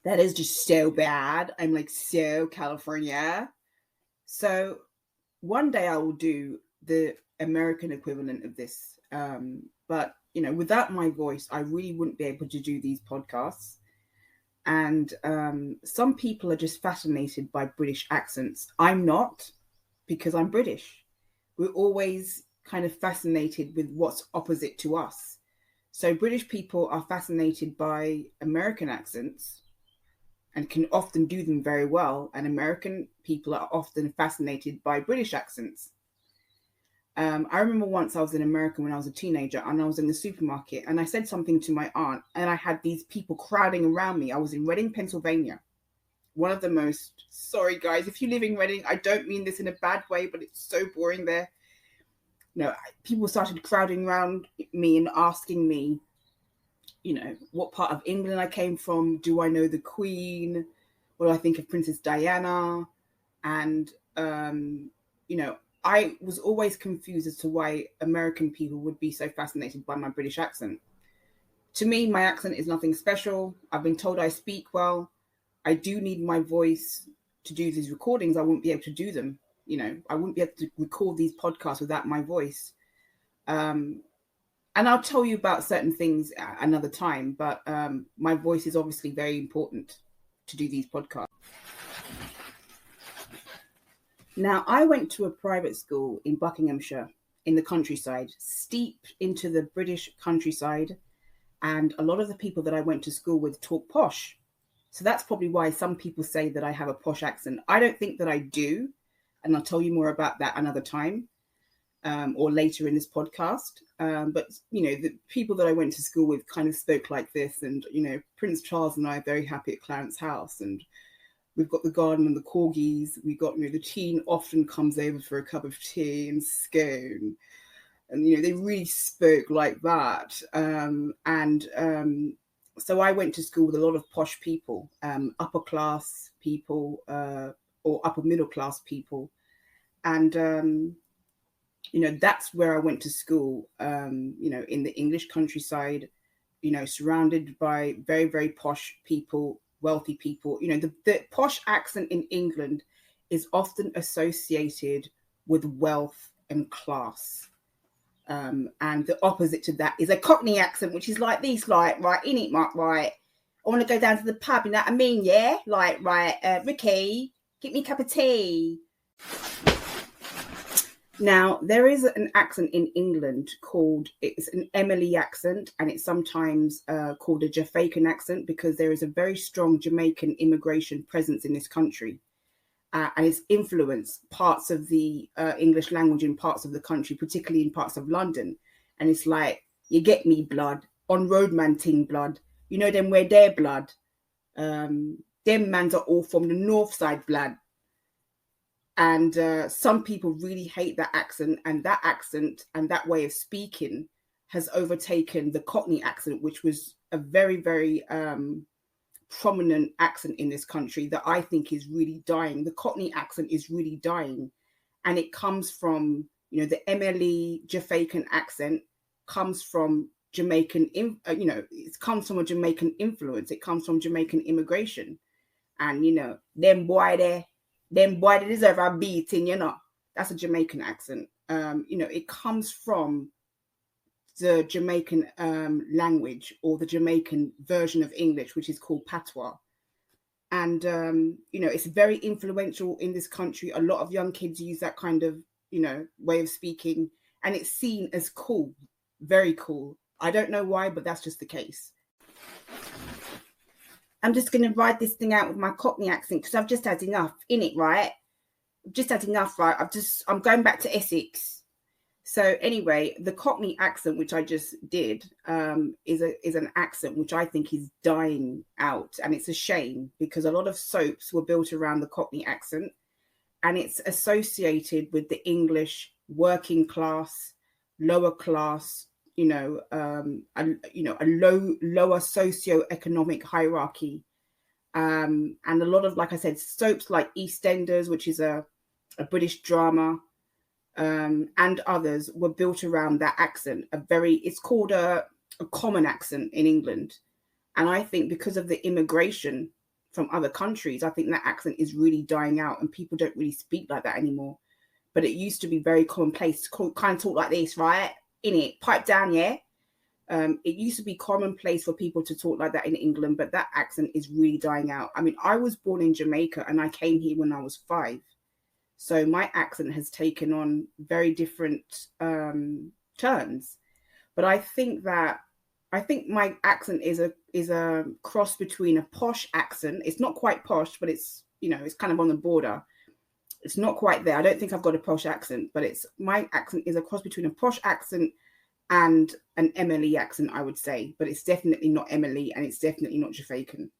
That is just so bad. I'm like, so California. So one day I will do the American equivalent of this. But, without my voice, I really wouldn't be able to do these podcasts. And some people are just fascinated by British accents. I'm not, because I'm British. We're always kind of fascinated with what's opposite to us. So British people are fascinated by American accents and can often do them very well. And American people are often fascinated by British accents. I remember once I was in America when I was a teenager and I was in the supermarket and I said something to my aunt and I had these people crowding around me. I was in Reading, Pennsylvania. One of the most, sorry guys, if you live in Reading, I don't mean this in a bad way, but it's so boring there. People started crowding around me and asking me, what part of England I came from. Do I know the Queen? What do I think of Princess Diana? And, I was always confused as to why American people would be so fascinated by my British accent. To me, my accent is nothing special. I've been told I speak well. I do need my voice to do these recordings. I wouldn't be able to do them. I wouldn't be able to record these podcasts without my voice. And I'll tell you about certain things another time, but my voice is obviously very important to do these podcasts. Now, I went to a private school in Buckinghamshire, in the countryside, steep into the British countryside, and a lot of the people that I went to school with talk posh. So that's probably why some people say that I have a posh accent. I don't think that I do, and I'll tell you more about that another time or later in this podcast. But, the people that I went to school with kind of spoke like this, and, Prince Charles and I are very happy at Clarence House, and we've got the garden and the corgis. We got, the teen often comes over for a cup of tea and scone. And, they really spoke like that. So I went to school with a lot of posh people, upper class people or upper middle class people. And, that's where I went to school, in the English countryside, surrounded by very, very posh people, wealthy people. The posh accent in England is often associated with wealth and class. And the opposite to that is a Cockney accent, which is like this, like, right, in it, Mark, right. I want to go down to the pub, you know what I mean? Yeah, like, right, Ricky, get me a cup of tea. Now, there is an accent in England it's an Emily accent, and it's sometimes called a Jafaican accent because there is a very strong Jamaican immigration presence in this country. And it's influenced parts of the English language in parts of the country, particularly in parts of London. And it's like, you get me blood, on roadman ting blood. You know them where their blood. Them mans are all from the north side blood. And some people really hate that accent and that way of speaking has overtaken the Cockney accent, which was a very, very prominent accent in this country that I think is really dying. The Cockney accent is really dying. And it comes from, the MLE Jafaican accent comes from Jamaican, it comes from a Jamaican influence. It comes from Jamaican immigration. And, them boy they deserve a beating, That's a Jamaican accent. It comes from the Jamaican language or the Jamaican version of English, which is called patois. And, it's very influential in this country. A lot of young kids use that kind of, way of speaking. And it's seen as cool, very cool. I don't know why, but that's just the case. I'm just going to ride this thing out with my Cockney accent because I've just had enough, innit, right? I've just had enough, right? I'm going back to Essex. So anyway, the Cockney accent, which I just did, is an accent which I think is dying out. And it's a shame because a lot of soaps were built around the Cockney accent. And it's associated with the English working class, lower class, a lower socioeconomic hierarchy. And a lot of, like I said, soaps like EastEnders, which is a British drama, and others were built around that accent. It's called a common accent in England. And I think because of the immigration from other countries, I think that accent is really dying out and people don't really speak like that anymore. But it used to be very commonplace to kind of talk like this, right? In it, pipe down, yeah? It used to be commonplace for people to talk like that in England, but that accent is really dying out. I mean, I was born in Jamaica and I came here when I was 5. So my accent has taken on very different turns. But I think my accent is a cross between a posh accent. It's not quite posh, but it's, you know, it's kind of on the border. It's not quite there. I don't think I've got a posh accent, but my accent is a cross between a posh accent and an Emily accent, I would say. But it's definitely not Emily and it's definitely not Jafaican.